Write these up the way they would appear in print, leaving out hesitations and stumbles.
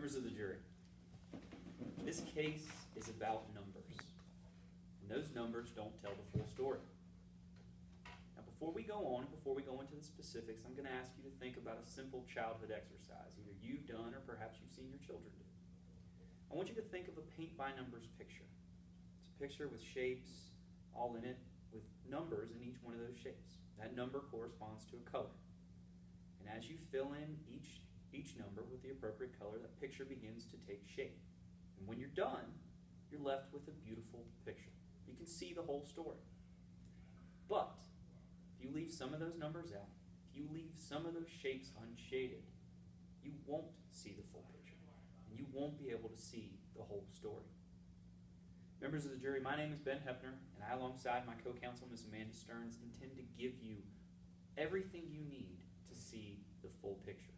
Members of the jury, this case is about numbers, and those numbers don't tell the full story. Now, before we go on, before we go into the specifics, I'm going to ask you to think about a simple childhood exercise, either you've done or perhaps you've seen your children do. I want you to think of a paint-by-numbers picture. It's a picture with shapes all in it, with numbers in each one of those shapes. That number corresponds to a color. And as you fill in each number with the appropriate color, that picture begins to take shape. And when you're done, you're left with a beautiful picture. You can see the whole story. But if you leave some of those numbers out, if you leave some of those shapes unshaded, you won't see the full picture. And you won't be able to see the whole story. Members of the jury, my name is Ben Hepner, and I, alongside my co-counsel, Ms. Amanda Stearns, intend to give you everything you need to see the full picture.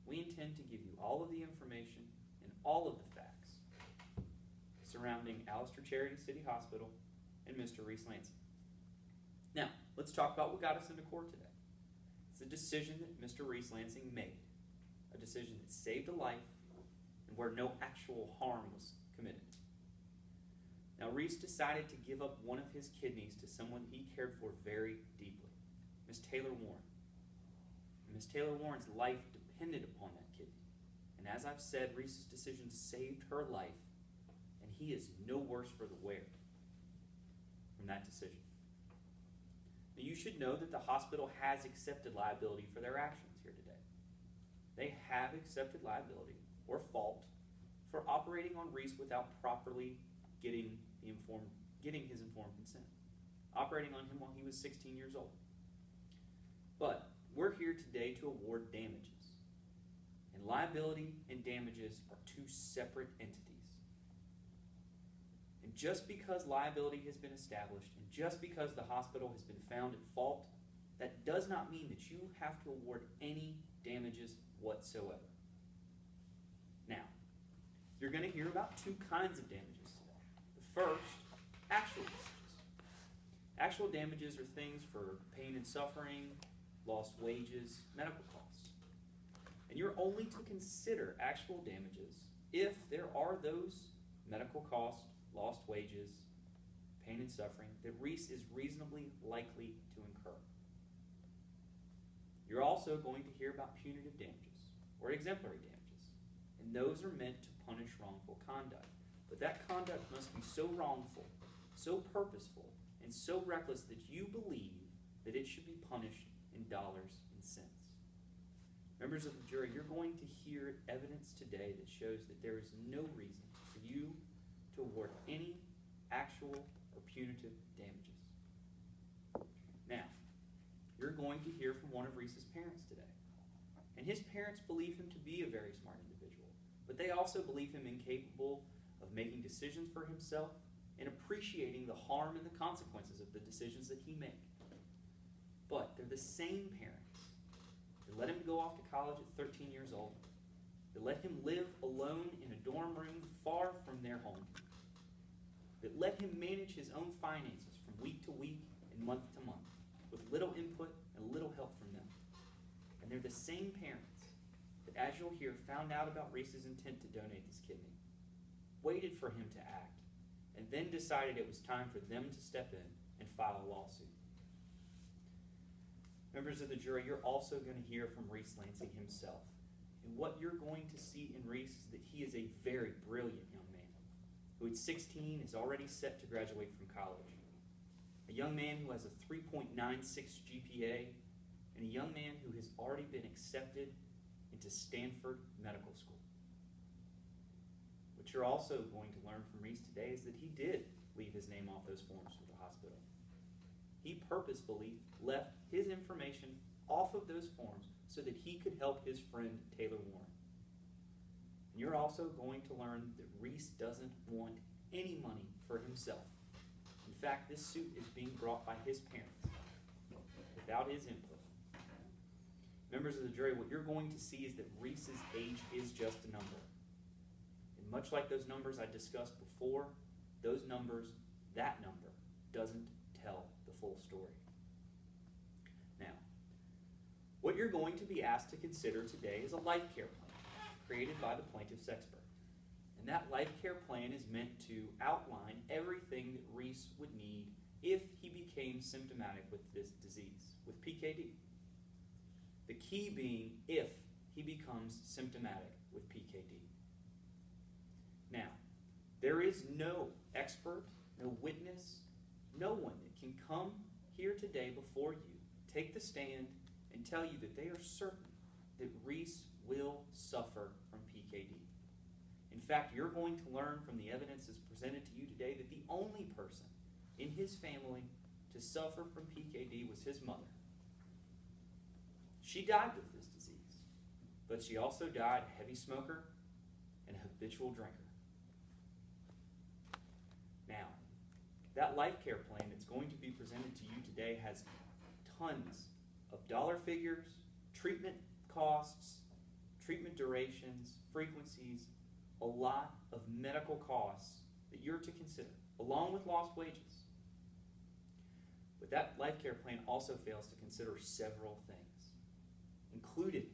We intend to give you all of the information and all of the facts surrounding Alistair Charity City Hospital and Mr. Reese Lansing. Now, let's talk about what got us into court today. It's a decision that Mr. Reese Lansing made, a decision that saved a life and where no actual harm was committed. Now, Reese decided to give up one of his kidneys to someone he cared for very deeply, Miss Taylor Warren. And Miss Taylor Warren's life depended upon that kidney. And as I've said, Reese's decision saved her life, and he is no worse for the wear from that decision. Now, you should know that the hospital has accepted liability for their actions here today. They have accepted liability or fault for operating on Reese without properly getting his informed consent, operating on him while he was 16 years old. But we're here today to award damages. And liability and damages are two separate entities. And just because liability has been established, and just because the hospital has been found at fault, that does not mean that you have to award any damages whatsoever. Now, you're going to hear about two kinds of damages today. The first, actual damages. Actual damages are things for pain and suffering, lost wages, medical costs. And you're only to consider actual damages if there are those medical costs, lost wages, pain and suffering that Reese is reasonably likely to incur. You're also going to hear about punitive damages or exemplary damages. And those are meant to punish wrongful conduct. But that conduct must be so wrongful, so purposeful, and so reckless that you believe that it should be punished in dollars and cents. Members of the jury, you're going to hear evidence today that shows that there is no reason for you to award any actual or punitive damages. Now, you're going to hear from one of Reese's parents today. And his parents believe him to be a very smart individual, but they also believe him incapable of making decisions for himself and appreciating the harm and the consequences of the decisions that he makes. But they're the same parents that let him go off to college at 13 years old, that let him live alone in a dorm room far from their home, that let him manage his own finances from week to week and month to month, with little input and little help from them. And they're the same parents that, as you'll hear, found out about Reese's intent to donate this kidney, waited for him to act, and then decided it was time for them to step in and file a lawsuit. Members of the jury, you're also going to hear from Reese Lansing himself. And what you're going to see in Reese is that he is a very brilliant young man who at 16 is already set to graduate from college. A young man who has a 3.96 GPA, and a young man who has already been accepted into Stanford Medical School. What you're also going to learn from Reese today is that he did leave his name off those forms for the hospital. He purposefully left his information off of those forms so that he could help his friend Taylor Warren. And you're also going to learn that Reese doesn't want any money for himself. In fact, this suit is being brought by his parents without his input. Members of the jury, what you're going to see is that Reese's age is just a number. And much like those numbers I discussed before, those numbers, that number, doesn't tell the full story. Now, what you're going to be asked to consider today is a life care plan. created by the plaintiff's expert. And that life care plan is meant to outline everything that Reese would need if he became symptomatic with this disease, with PKD. The key being if he becomes symptomatic with PKD. Now, there is no expert, no witness, no one that can come here today before you, take the stand, and tell you that they are certain that Reese will suffer from PKD. In fact, you're going to learn from the evidence that's presented to you today that the only person in his family to suffer from PKD was his mother. She died with this disease, but she also died a heavy smoker and a habitual drinker. Now, that life care plan that's going to be presented to you today has tons of dollar figures, treatment costs, treatment durations, frequencies, a lot of medical costs that you're to consider, along with lost wages. But that life care plan also fails to consider several things. Included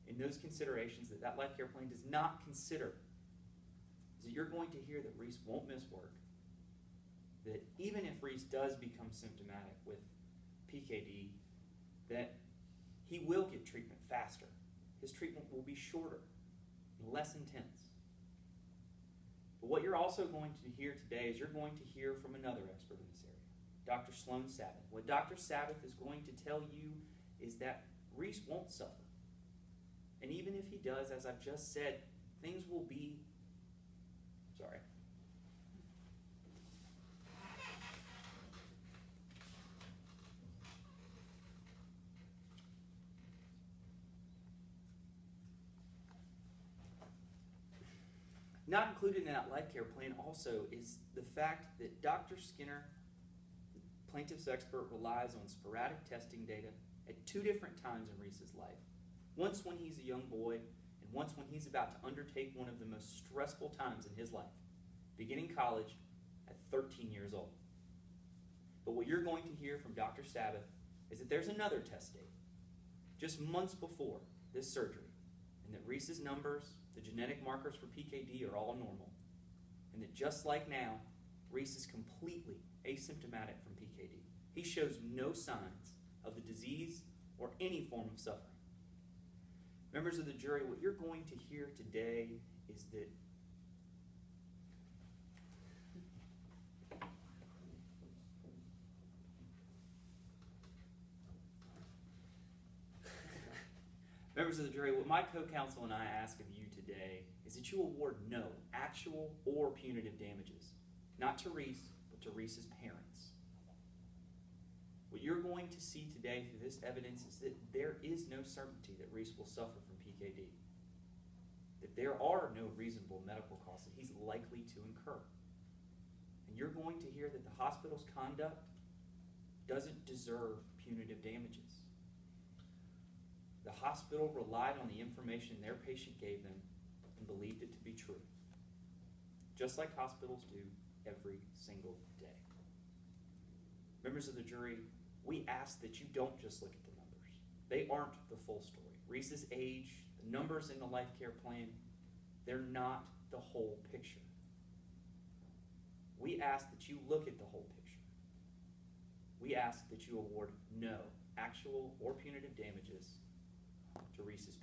in those considerations that life care plan does not consider is that you're going to hear that Reese won't miss work, that even if Reese does become symptomatic with PKD, that he will get treatment faster. His treatment will be shorter and less intense. But what you're also going to hear today is you're going to hear from another expert in this area, Dr. Sloan Sabbath. What Dr. Sabbath is going to tell you is that Reese won't suffer. And even if he does, as I've just said, things will be, Not included in that life care plan also is the fact that Dr. Skinner, the plaintiff's expert, relies on sporadic testing data at two different times in Reese's life. Once when he's a young boy, and once when he's about to undertake one of the most stressful times in his life, beginning college at 13 years old. But what you're going to hear from Dr. Sabbath is that there's another test date, just months before this surgery, and that Reese's numbers, the genetic markers for PKD, are all normal. And that just like now, Reese is completely asymptomatic from PKD. He shows no signs of the disease or any form of suffering. Members of the jury, what you're going to hear today is that Members of the jury, what my co-counsel and I ask of you today is that you award no actual or punitive damages, not to Reese, but to Reese's parents. What you're going to see today through this evidence is that there is no certainty that Reese will suffer from PKD, that there are no reasonable medical costs that he's likely to incur. And you're going to hear that the hospital's conduct doesn't deserve punitive damages. The hospital relied on the information their patient gave them and believed it to be true, just like hospitals do every single day. Members of the jury, we ask that you don't just look at the numbers. They aren't the full story. Reese's age, the numbers in the life care plan, they're not the whole picture. We ask that you look at the whole picture. We ask that you award no actual or punitive damages to Reese's